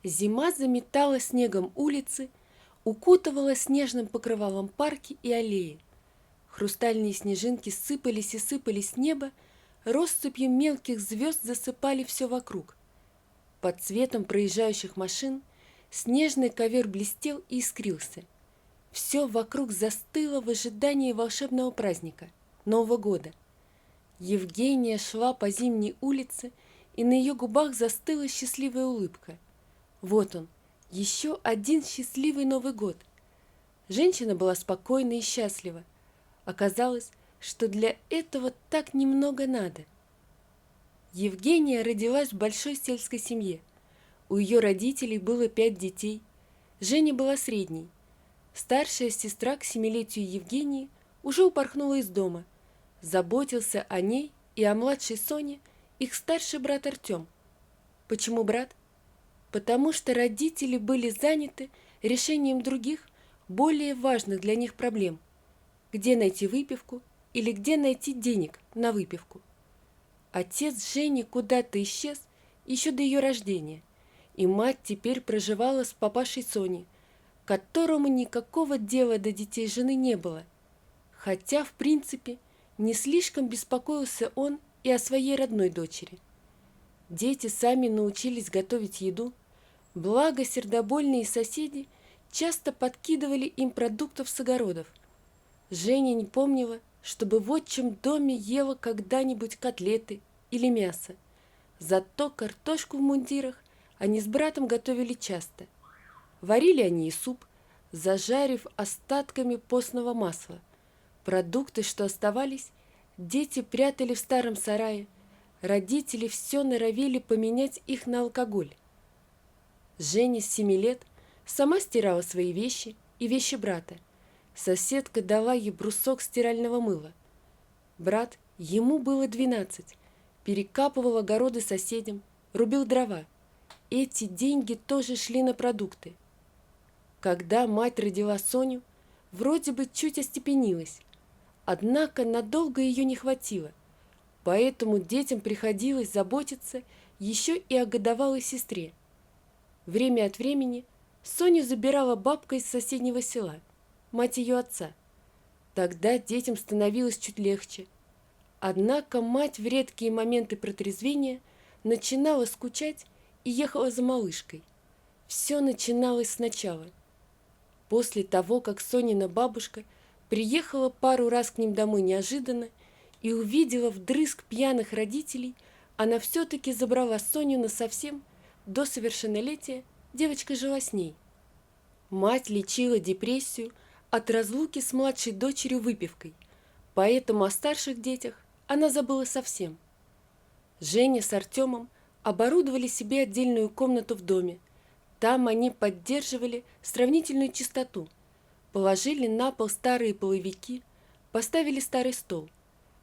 Зима заметала снегом улицы, укутывала снежным покрывалом парки и аллеи. Хрустальные снежинки сыпались и сыпались с неба, россыпью мелких звезд засыпали все вокруг. Под цветом проезжающих машин снежный ковер блестел и искрился. Все вокруг застыло в ожидании волшебного праздника – Нового года. Евгения шла по зимней улице, и на ее губах застыла счастливая улыбка. Вот он, еще один счастливый Новый год. Женщина была спокойна и счастлива. Оказалось, что для этого так немного надо. Евгения родилась в большой сельской семье. У ее родителей было 5 детей. Женя была средней. Старшая сестра к 7-летию Евгении уже упорхнула из дома. Заботился о ней и о младшей Соне их старший брат Артем. Почему брат? Потому что родители были заняты решением других, более важных для них проблем. Где найти выпивку или где найти денег на выпивку. Отец Жени куда-то исчез еще до ее рождения, и мать теперь проживала с папашей Соней, которому никакого дела до детей жены не было, хотя, в принципе, не слишком беспокоился он и о своей родной дочери. Дети сами научились готовить еду, благо сердобольные соседи часто подкидывали им продуктов с огородов. Женя не помнила, чтобы в отчим доме ела когда-нибудь котлеты или мясо. Зато картошку в мундирах они с братом готовили часто. Варили они и суп, зажарив остатками постного масла. Продукты, что оставались, дети прятали в старом сарае. Родители все норовили поменять их на алкоголь. Женя с 7 лет сама стирала свои вещи и вещи брата. Соседка дала ей брусок стирального мыла. Брат, ему было 12, перекапывал огороды соседям, рубил дрова. Эти деньги тоже шли на продукты. Когда мать родила Соню, вроде бы чуть остепенилась, однако надолго ее не хватило, поэтому детям приходилось заботиться еще и о годовалой сестре. Время от времени Соню забирала бабка из соседнего села, мать ее отца. Тогда детям становилось чуть легче. Однако мать в редкие моменты протрезвения начинала скучать и ехала за малышкой. Все начиналось сначала. После того, как Сонина бабушка приехала пару раз к ним домой неожиданно и увидела вдрызг пьяных родителей, она все-таки забрала Соню насовсем. До совершеннолетия девочка жила с ней. Мать лечила депрессию от разлуки с младшей дочерью выпивкой, поэтому о старших детях она забыла совсем. Женя с Артемом оборудовали себе отдельную комнату в доме. Там они поддерживали сравнительную чистоту, положили на пол старые половики, поставили старый стол.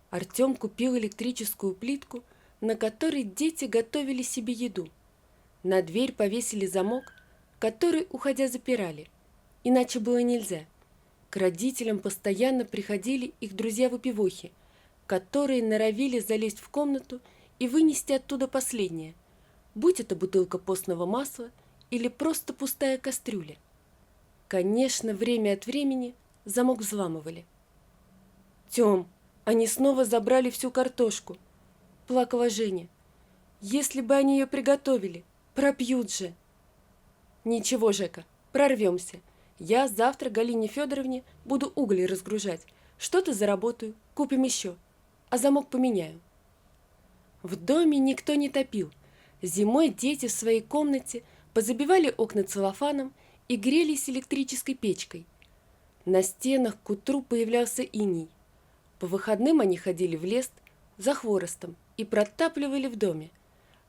Артем купил электрическую плитку, на которой дети готовили себе еду. На дверь повесили замок, который, уходя, запирали. Иначе было нельзя. К родителям постоянно приходили их друзья-выпивохи, которые норовили залезть в комнату и вынести оттуда последнее, будь это бутылка постного масла или просто пустая кастрюля. Конечно, время от времени замок взламывали. «Тем, они снова забрали всю картошку», – плакала Женя. «Если бы они ее приготовили, пропьют же». «Ничего, Жека, прорвемся. Я завтра Галине Федоровне буду угли разгружать. Что-то заработаю, купим еще, а замок поменяю». В доме никто не топил. Зимой дети в своей комнате позабивали окна целлофаном и грелись электрической печкой. На стенах к утру появлялся иней. По выходным они ходили в лес за хворостом и протапливали в доме.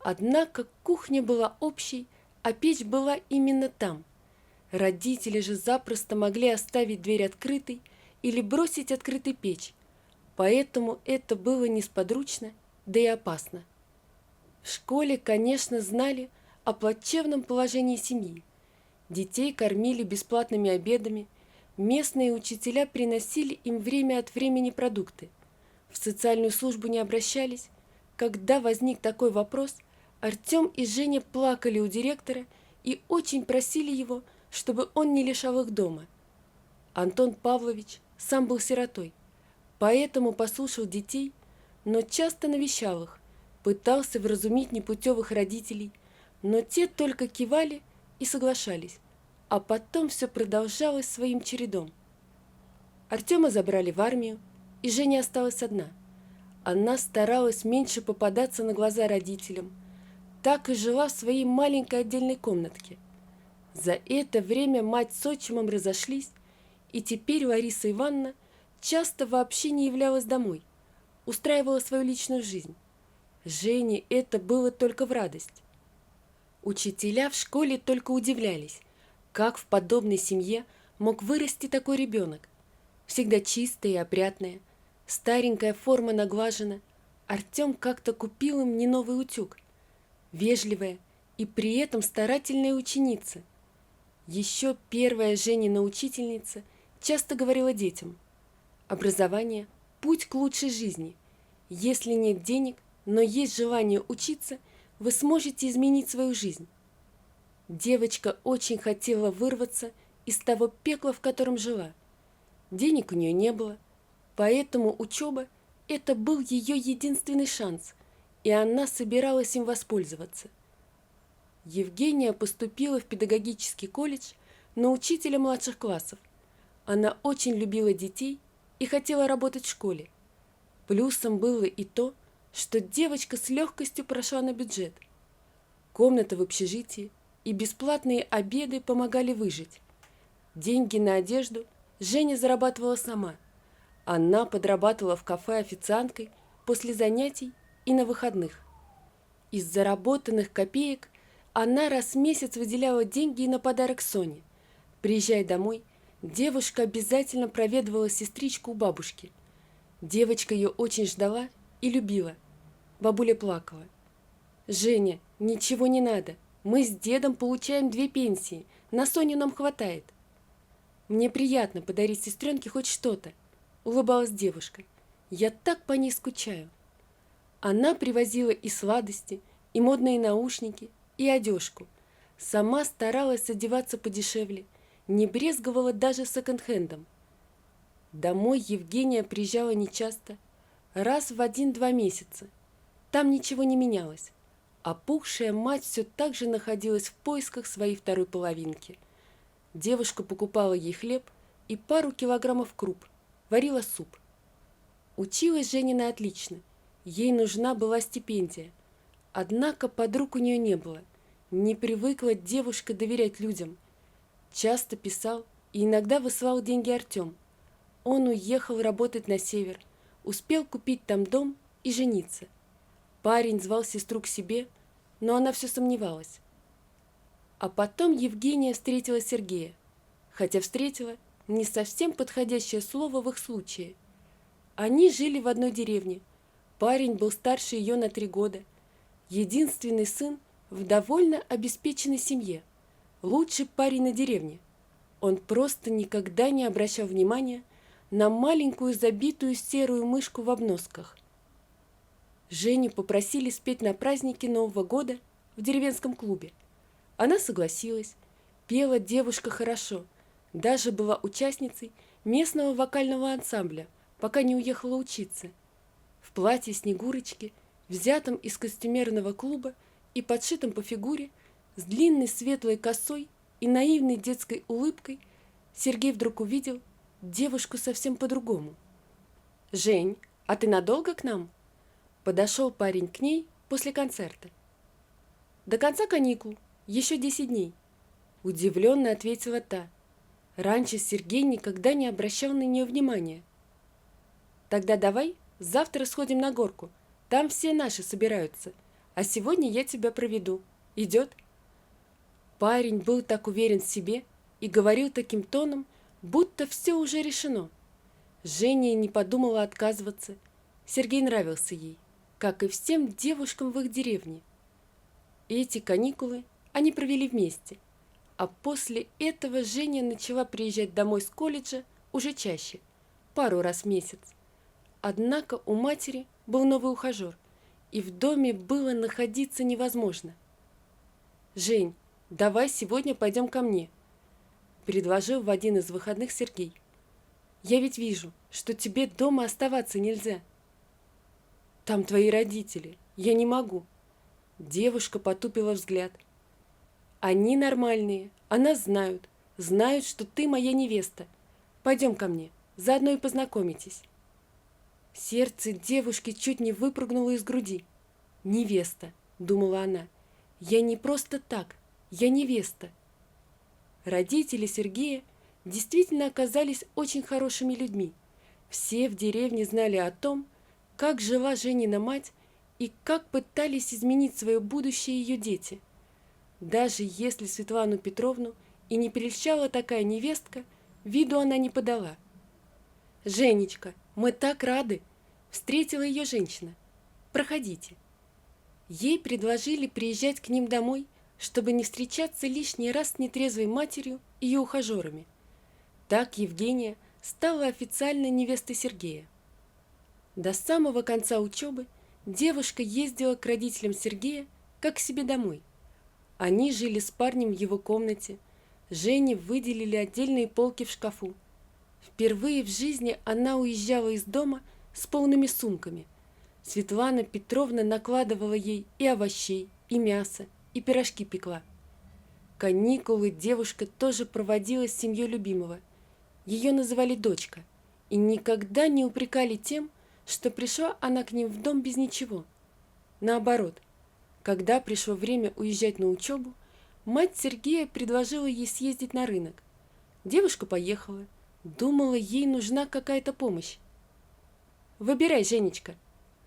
Однако кухня была общей, а печь была именно там. Родители же запросто могли оставить дверь открытой или бросить открытой печь, поэтому это было несподручно, да и опасно. В школе, конечно, знали о плачевном положении семьи. Детей кормили бесплатными обедами, местные учителя приносили им время от времени продукты. В социальную службу не обращались. Когда возник такой вопрос, Артем и Женя плакали у директора и очень просили его, чтобы он не лишал их дома. Антон Павлович сам был сиротой, поэтому послушал детей, но часто навещал их, пытался вразумить непутевых родителей, но те только кивали и соглашались, а потом все продолжалось своим чередом. Артема забрали в армию, и Женя осталась одна. Она старалась меньше попадаться на глаза родителям, так и жила в своей маленькой отдельной комнатке. За это время мать с отчимом разошлись, и теперь Лариса Ивановна часто вообще не являлась домой, устраивала свою личную жизнь. Жене это было только в радость. Учителя в школе только удивлялись, как в подобной семье мог вырасти такой ребенок. Всегда чистая и опрятная, старенькая форма наглажена. Артем как-то купил им не новый утюг. Вежливая и при этом старательная ученица. Еще первая Женина учительница часто говорила детям: образование – путь к лучшей жизни. Если нет денег, но есть желание учиться, вы сможете изменить свою жизнь. Девочка очень хотела вырваться из того пекла, в котором жила. Денег у нее не было, поэтому учеба – это был ее единственный шанс, и она собиралась им воспользоваться. Евгения поступила в педагогический колледж на учителя младших классов. Она очень любила детей и хотела работать в школе. Плюсом было и то, что девочка с легкостью прошла на бюджет. Комната в общежитии и бесплатные обеды помогали выжить. Деньги на одежду Женя зарабатывала сама. Она подрабатывала в кафе официанткой после занятий и на выходных. Из заработанных копеек она раз в месяц выделяла деньги и на подарок Соне. Приезжая домой, девушка обязательно проведывала сестричку у бабушки. Девочка ее очень ждала и любила. Бабуля плакала: «Женя, ничего не надо. Мы с дедом получаем 2 пенсии. На Соню нам хватает». «Мне приятно подарить сестренке хоть что-то», — улыбалась девушка. «Я так по ней скучаю». Она привозила и сладости, и модные наушники, и одежку. Сама старалась одеваться подешевле, не брезговала даже секонд-хендом. Домой Евгения приезжала нечасто, раз в 1-2 месяца. Там ничего не менялось. Опухшая мать все так же находилась в поисках своей второй половинки. Девушка покупала ей хлеб и пару килограммов круп, варила суп. Училась Женина отлично, ей нужна была стипендия. Однако подруг у нее не было, не привыкла девушка доверять людям. Часто писал и иногда высылал деньги Артем. Он уехал работать на север, успел купить там дом и жениться. Парень звал сестру к себе, но она все сомневалась. А потом Евгения встретила Сергея, хотя встретила не совсем подходящее слово в их случае. Они жили в одной деревне. Парень был старше ее на 3 года. Единственный сын в довольно обеспеченной семье. Лучший парень на деревне. Он просто никогда не обращал внимания на маленькую забитую серую мышку в обносках. Женю попросили спеть на празднике Нового года в деревенском клубе. Она согласилась. Пела девушка хорошо, даже была участницей местного вокального ансамбля, пока не уехала учиться. В платье Снегурочки, взятом из костюмерного клуба и подшитом по фигуре, с длинной светлой косой и наивной детской улыбкой, Сергей вдруг увидел девушку совсем по-другому. «Жень, а ты надолго к нам?» Подошел парень к ней после концерта. «До конца каникул, еще 10 дней», – удивленно ответила та. Раньше Сергей никогда не обращал на нее внимания. «Тогда давай завтра сходим на горку, там все наши собираются, а сегодня я тебя проведу. Идет?» Парень был так уверен в себе и говорил таким тоном, будто все уже решено. Женя не подумала отказываться. Сергей нравился ей, как и всем девушкам в их деревне. Эти каникулы они провели вместе, а после этого Женя начала приезжать домой с колледжа уже чаще, пару раз в месяц. Однако у матери был новый ухажер, и в доме было находиться невозможно. «Жень, «Давай сегодня пойдем ко мне», – предложил в один из выходных Сергей. «Я ведь вижу, что тебе дома оставаться нельзя». «Там твои родители, я не могу». Девушка потупила взгляд. «Они нормальные, о нас знают, знают, что ты моя невеста. Пойдем ко мне, заодно и познакомитесь». Сердце девушки чуть не выпрыгнуло из груди. «Невеста», — думала она, — «я не просто так, я невеста». Родители Сергея действительно оказались очень хорошими людьми. Все в деревне знали о том, как жила Женина мать и как пытались изменить свое будущее ее дети. Даже если Светлану Петровну и не прельщала такая невестка, виду она не подала. «Женечка, мы так рады!» – встретила ее женщина. «Проходите». Ей предложили приезжать к ним домой, чтобы не встречаться лишний раз с нетрезвой матерью и ее ухажерами. Так Евгения стала официальной невестой Сергея. До самого конца учебы девушка ездила к родителям Сергея как к себе домой. Они жили с парнем в его комнате, Жене выделили отдельные полки в шкафу. Впервые в жизни она уезжала из дома с полными сумками. Светлана Петровна накладывала ей и овощей, и мясо, и пирожки пекла. Каникулы девушка тоже проводила с семьей любимого. Ее называли дочка и никогда не упрекали тем, что пришла она к ним в дом без ничего. Наоборот, когда пришло время уезжать на учебу, мать Сергея предложила ей съездить на рынок. Девушка поехала, думала, ей нужна какая-то помощь. «Выбирай, Женечка».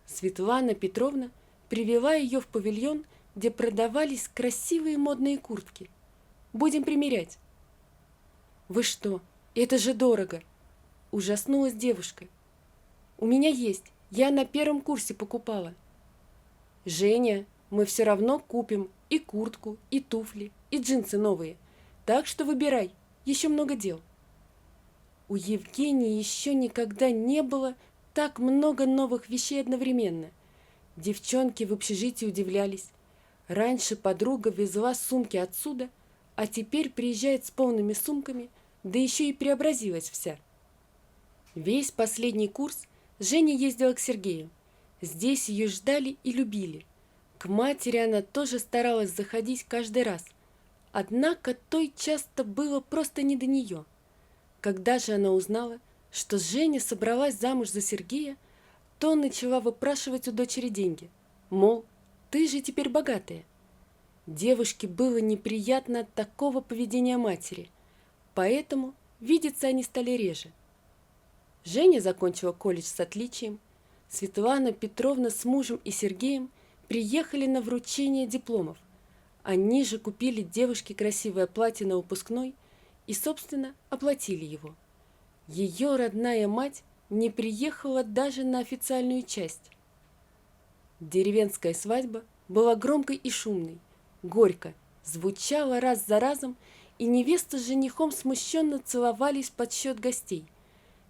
Светлана Петровна привела ее в павильон, где продавались красивые модные куртки. «Будем примерять». «Вы что? Это же дорого!» Ужаснулась девушка. «У меня есть, я на первом курсе покупала». «Женя, мы все равно купим и куртку, и туфли, и джинсы новые. Так что выбирай, еще много дел». У Евгении еще никогда не было так много новых вещей одновременно. Девчонки в общежитии удивлялись. Раньше подруга везла сумки отсюда, а теперь приезжает с полными сумками, да еще и преобразилась вся. Весь последний курс Женя ездила к Сергею. Здесь ее ждали и любили. К матери она тоже старалась заходить каждый раз. Однако той часто было просто не до нее. Когда же она узнала, что Женя собралась замуж за Сергея, то начала выпрашивать у дочери деньги. Мол, ты же теперь богатая. Девушке было неприятно от такого поведения матери, поэтому видеться они стали реже. Женя закончила колледж с отличием. Светлана Петровна с мужем и Сергеем приехали на вручение дипломов. Они же купили девушке красивое платье на выпускной и, собственно, оплатили его. Ее родная мать не приехала даже на официальную часть. Деревенская свадьба была громкой и шумной, горько, звучала раз за разом, и невеста с женихом смущенно целовались под счет гостей.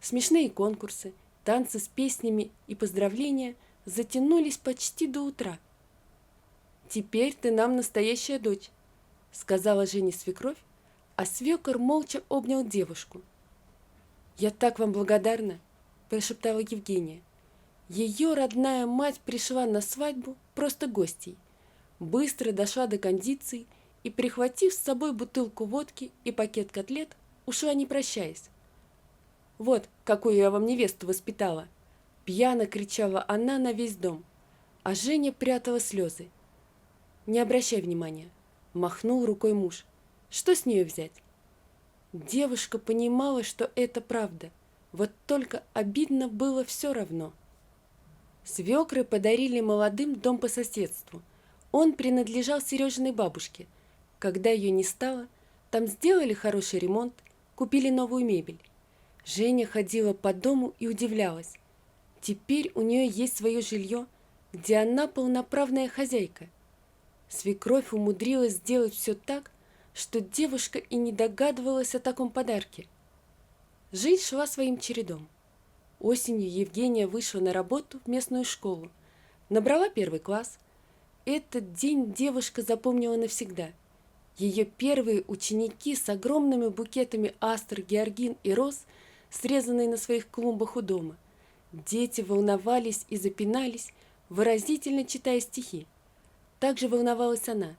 Смешные конкурсы, танцы с песнями и поздравления затянулись почти до утра. «Теперь ты нам настоящая дочь», — сказала Жене свекровь, а свекор молча обнял девушку. «Я так вам благодарна», – прошептала Евгения. Ее родная мать пришла на свадьбу просто гостьей. Быстро дошла до кондиции и, прихватив с собой бутылку водки и пакет котлет, ушла не прощаясь. «Вот, какую я вам невесту воспитала!» Пьяно кричала она на весь дом, а Женя прятала слезы. «Не обращай внимания», – махнул рукой муж. «Что с нее взять?» Девушка понимала, что это правда, вот только обидно было все равно. Свекры подарили молодым дом по соседству. Он принадлежал Сережиной бабушке. Когда ее не стало, там сделали хороший ремонт, купили новую мебель. Женя ходила по дому и удивлялась. Теперь у нее есть свое жилье, где она полноправная хозяйка. Свекровь умудрилась сделать все так, что девушка и не догадывалась о таком подарке. Жизнь шла своим чередом. Осенью Евгения вышла на работу в местную школу, набрала 1 класс. Этот день девушка запомнила навсегда. Ее первые ученики с огромными букетами астр, георгин и роз, срезанные на своих клумбах у дома. Дети волновались и запинались, выразительно читая стихи. Также волновалась она,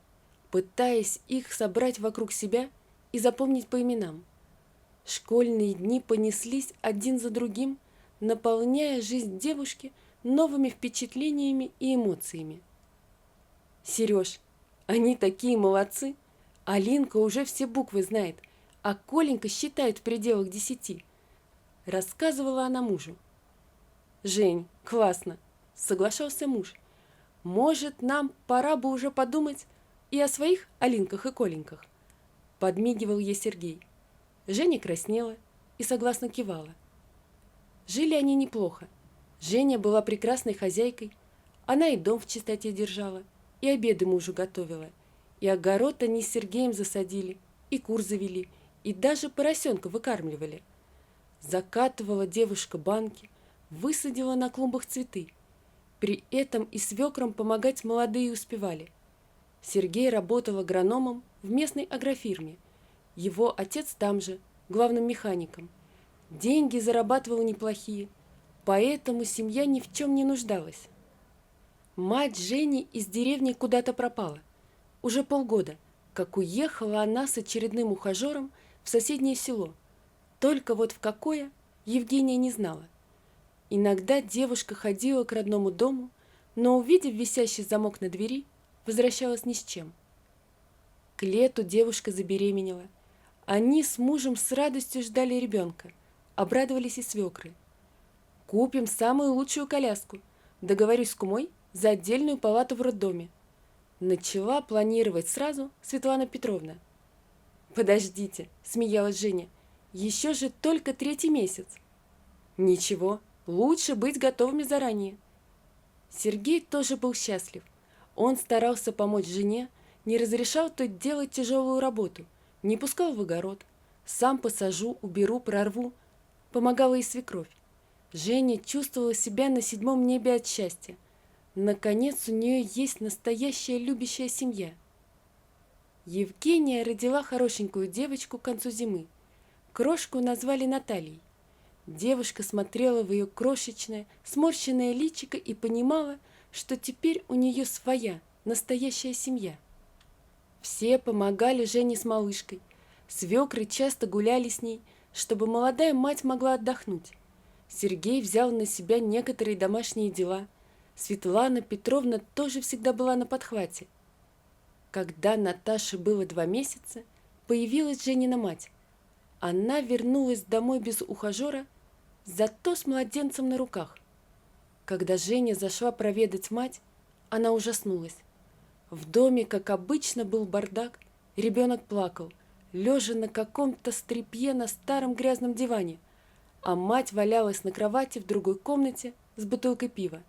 пытаясь их собрать вокруг себя и запомнить по именам. Школьные дни понеслись один за другим, наполняя жизнь девушки новыми впечатлениями и эмоциями. «Сереж, они такие молодцы! Алинка уже все буквы знает, а Коленька считает в пределах 10», — рассказывала она мужу. «Жень, классно!» — соглашался муж. «Может, нам пора бы уже подумать и о своих Алинках и Коленьках?» — подмигивал ей Сергей. Женя краснела и согласно кивала. Жили они неплохо. Женя была прекрасной хозяйкой, она и дом в чистоте держала, и обеды мужу готовила, и огород они с Сергеем засадили, и кур завели, и даже поросенка выкармливали. Закатывала девушка банки, высадила на клумбах цветы. При этом и свекрам помогать молодые успевали. Сергей работал агрономом в местной агрофирме. Его отец там же, главным механиком. Деньги зарабатывал неплохие, поэтому семья ни в чем не нуждалась. Мать Жени из деревни куда-то пропала. Уже полгода, как уехала она с очередным ухажером в соседнее село. Только вот в какое, Евгения не знала. Иногда девушка ходила к родному дому, но, увидев висящий замок на двери, возвращалась ни с чем. К лету девушка забеременела. Они с мужем с радостью ждали ребенка, обрадовались и свекры. «Купим самую лучшую коляску, договорюсь с кумой за отдельную палату в роддоме», начала планировать сразу Светлана Петровна. «Подождите», — смеялась Женя, — «еще же только 3-й месяц». «Ничего, лучше быть готовыми заранее». Сергей тоже был счастлив. Он старался помочь жене, не разрешал той делать тяжелую работу, не пускал в огород. Сам посажу, уберу, прорву. Помогала и свекровь. Женя чувствовала себя на 7-м небе от счастья. Наконец у нее есть настоящая любящая семья. Евгения родила хорошенькую девочку к концу зимы. Крошку назвали Натальей. Девушка смотрела в ее крошечное, сморщенное личико и понимала, что теперь у нее своя, настоящая семья. Все помогали Жене с малышкой. Свекры часто гуляли с ней, чтобы молодая мать могла отдохнуть. Сергей взял на себя некоторые домашние дела. Светлана Петровна тоже всегда была на подхвате. Когда Наташе было 2 месяца, появилась Женина мать. Она вернулась домой без ухажера, зато с младенцем на руках. Когда Женя зашла проведать мать, она ужаснулась. В доме, как обычно, был бардак, ребенок плакал, лежа на каком-то стряпье на старом грязном диване, а мать валялась на кровати в другой комнате с бутылкой пива.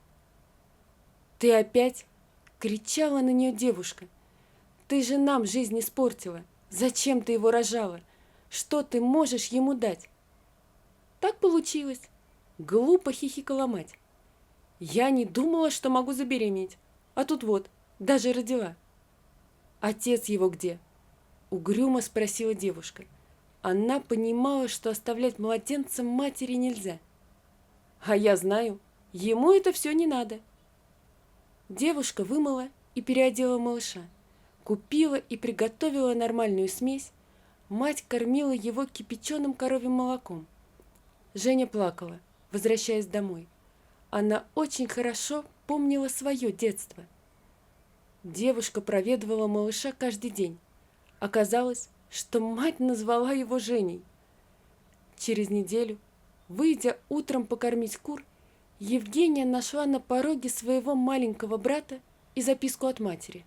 «Ты опять?» — кричала на нее девушка. «Ты же нам жизнь испортила! Зачем ты его рожала? Что ты можешь ему дать?» «Так получилось!» — глупо хихикала мать. «Я не думала, что могу забеременеть, а тут вот, даже родила». «Отец его где?» — угрюмо спросила девушка. Она понимала, что оставлять младенца матери нельзя. «А я знаю, ему это все не надо». Девушка вымыла и переодела малыша, купила и приготовила нормальную смесь. Мать кормила его кипяченым коровьим молоком. Женя плакала, возвращаясь домой. Она очень хорошо помнила свое детство. Девушка проведывала малыша каждый день. Оказалось, что мать назвала его Женей. Через неделю, выйдя утром покормить кур, Евгения нашла на пороге своего маленького брата и записку от матери.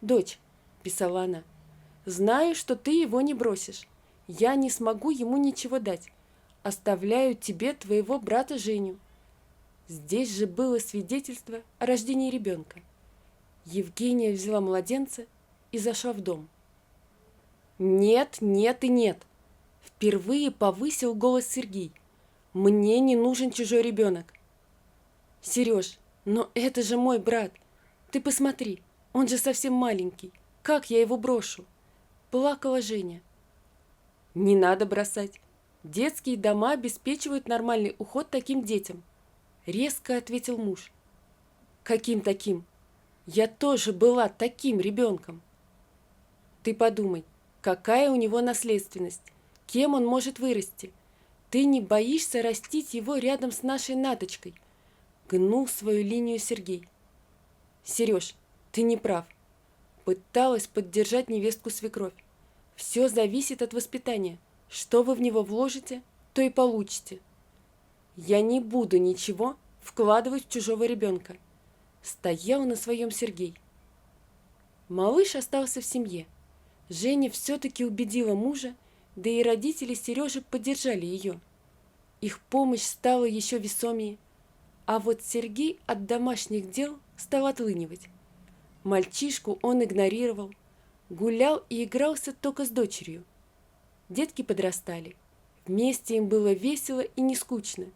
«Дочь», — писала она, — «знаю, что ты его не бросишь. Я не смогу ему ничего дать. Оставляю тебе твоего брата Женю». Здесь же было свидетельство о рождении ребенка. Евгения взяла младенца и зашла в дом. «Нет, нет и нет!» Впервые повысил голос Сергей. «Мне не нужен чужой ребенок». «Сереж, но это же мой брат. Ты посмотри, он же совсем маленький. как я его брошу?» – плакала Женя. «Не надо бросать. Детские дома обеспечивают нормальный уход таким детям», – резко ответил муж. «Каким таким? Я тоже была таким ребенком». «Ты подумай, какая у него наследственность, кем он может вырасти? Ты не боишься растить его рядом с нашей Наточкой?» – гнул свою линию Сергей. «Сереж, ты не прав», – пыталась поддержать невестку свекровь. «Все зависит от воспитания. Что вы в него вложите, то и получите». «Я не буду ничего вкладывать в чужого ребенка», – стоял на своем Сергей. Малыш остался в семье. Женя все-таки убедила мужа, да и родители Сережи поддержали ее. Их помощь стала еще весомее, а вот Сергей от домашних дел стал отлынивать. Мальчишку он игнорировал, гулял и игрался только с дочерью. Детки подрастали. Вместе им было весело и не скучно.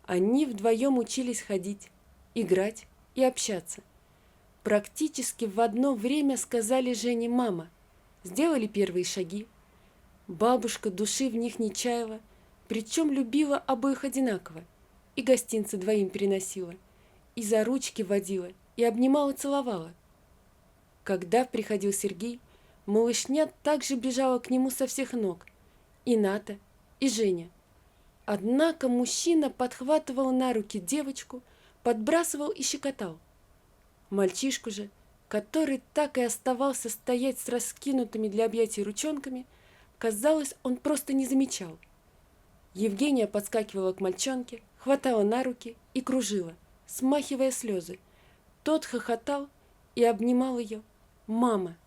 Они вдвоем учились ходить, играть и общаться. Практически в одно время сказали Жене «мама», сделали первые шаги. Бабушка души в них не чаяла, причем любила обоих одинаково, и гостинцы двоим переносила, и за ручки водила, и обнимала, целовала. Когда приходил Сергей, малышня также бежала к нему со всех ног, и Ната, и Женя. Однако мужчина подхватывал на руки девочку, подбрасывал и щекотал. Мальчишку же, который так и оставался стоять с раскинутыми для объятий ручонками, казалось, он просто не замечал. Евгения подскакивала к мальчонке, хватала на руки и кружила, смахивая слезы. Тот хохотал и обнимал ее. «Мама!»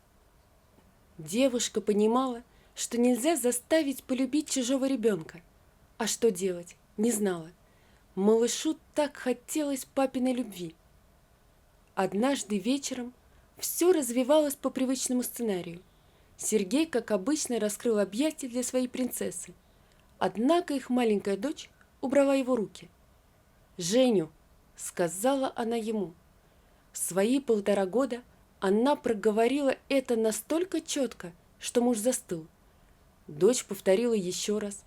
Девушка понимала, что нельзя заставить полюбить чужого ребенка. А что делать, не знала. Малышу так хотелось папиной любви. Однажды вечером все развивалось по привычному сценарию. Сергей, как обычно, раскрыл объятия для своей принцессы. Однако их маленькая дочь убрала его руки. «Женю!» – сказала она ему. В свои 1,5 года она проговорила это настолько четко, что муж застыл. Дочь повторила еще раз.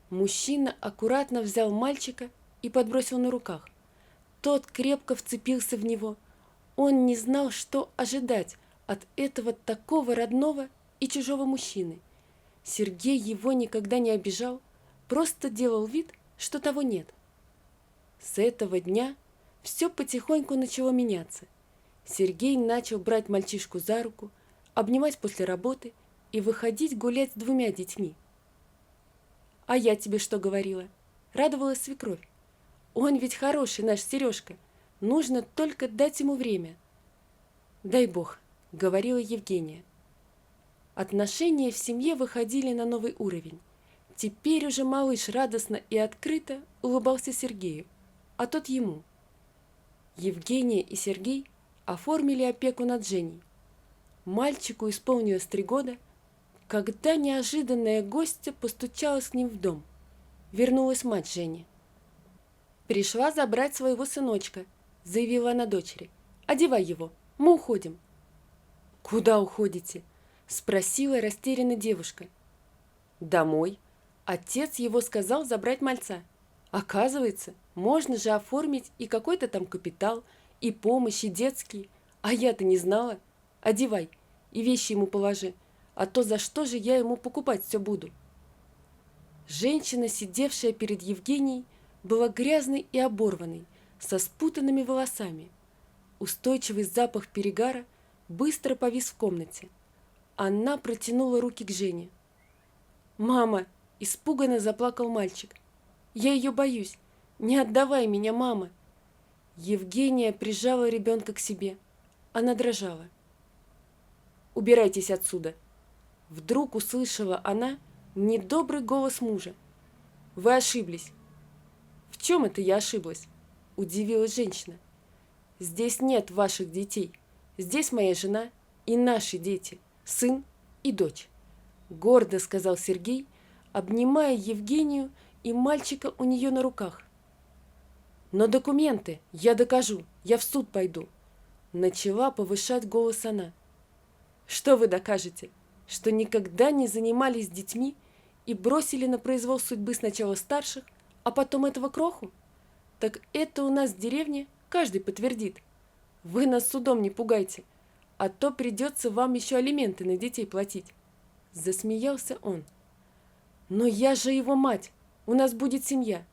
Мужчина аккуратно взял мальчика и подбросил на руках. Тот крепко вцепился в него. Он не знал, что ожидать от этого такого родного и чужого мужчины. Сергей его никогда не обижал, просто делал вид, что того нет. С этого дня все потихоньку начало меняться. Сергей начал брать мальчишку за руку, обнимать после работы и выходить гулять с 2 детьми. «А я тебе что говорила?» – радовалась свекровь. «Он ведь хороший наш Сережка, нужно только дать ему время». «Дай Бог», – говорила Евгения. Отношения в семье выходили на новый уровень. Теперь уже малыш радостно и открыто улыбался Сергею, а тот ему. Евгения и Сергей оформили опеку над Женей. Мальчику исполнилось 3 года, когда неожиданная гостья постучалась к ним в дом. Вернулась мать Жени. «Пришла забрать своего сыночка», – заявила она дочери. «Одевай его, мы уходим». «Куда уходите?» – спросила растерянная девушка. «Домой. Отец его сказал забрать мальца. Оказывается, можно же оформить и какой-то там капитал, и помощь, и детские. А я-то не знала. Одевай и вещи ему положи, а то за что же я ему покупать все буду?» Женщина, сидевшая перед Евгенией, была грязной и оборванной, со спутанными волосами. Устойчивый запах перегара быстро повис в комнате. Она протянула руки к Жене. «Мама!» – испуганно заплакал мальчик. «Я ее боюсь! Не отдавай меня, мама!» Евгения прижала ребенка к себе. Она дрожала. «Убирайтесь отсюда!» Вдруг услышала она недобрый голос мужа. «Вы ошиблись!» «В чем это я ошиблась?» – удивилась женщина. «Здесь нет ваших детей. Здесь моя жена и наши дети, сын и дочь», – гордо сказал Сергей, обнимая Евгению и мальчика у нее на руках. «Но документы я докажу, я в суд пойду», – начала повышать голос она. Что вы докажете? Что никогда не занимались детьми и бросили на произвол судьбы сначала старших, а потом этого кроху? Так это у нас в деревне каждый подтвердит. Вы нас судом не пугайте, а то придется вам еще алименты на детей платить. Засмеялся он. Но я же его мать, у нас будет семья.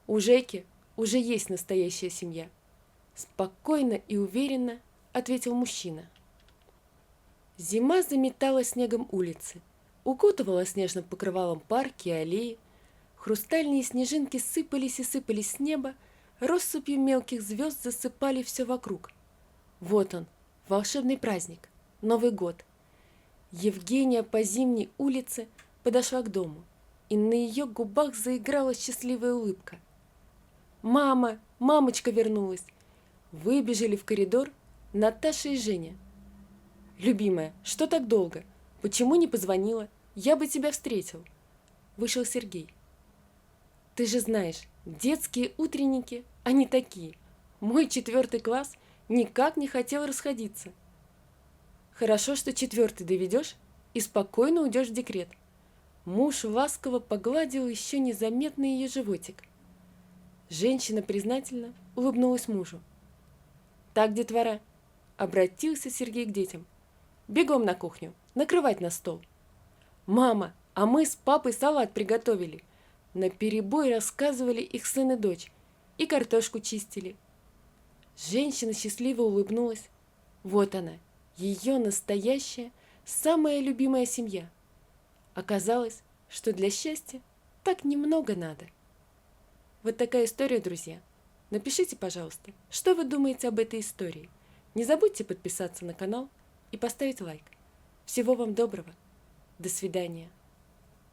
У Жеки уже есть настоящая семья. Спокойно и уверенно ответил мужчина. Зима заметала снегом улицы, укутывала снежным покрывалом парки и аллеи. Хрустальные снежинки сыпались и сыпались с неба, россыпью мелких звезд засыпали все вокруг. Вот он, волшебный праздник, Новый год. Евгения по зимней улице подошла к дому, и на ее губах заиграла счастливая улыбка. «Мама! Мамочка вернулась!» Выбежали в коридор Наташа и Женя. «Любимая, что так долго? Почему не позвонила? Я бы тебя встретил!» Вышел Сергей. «Ты же знаешь, детские утренники, они такие. Мой 4 класс никак не хотел расходиться». «Хорошо, что 4 доведешь и спокойно уйдешь в декрет». Муж ласково погладил еще незаметный ее животик. Женщина признательно улыбнулась мужу. «Так, детвора», — обратился Сергей к детям, — «бегом на кухню, накрывать на стол». «Мама, а мы с папой салат приготовили», — наперебой рассказывали их сын и дочь, и картошку чистили. Женщина счастливо улыбнулась. Вот она, ее настоящая, самая любимая семья. Оказалось, что для счастья так немного надо. Вот такая история, друзья. Напишите, пожалуйста, что вы думаете об этой истории. Не забудьте подписаться на канал и поставить лайк. Всего вам доброго. До свидания.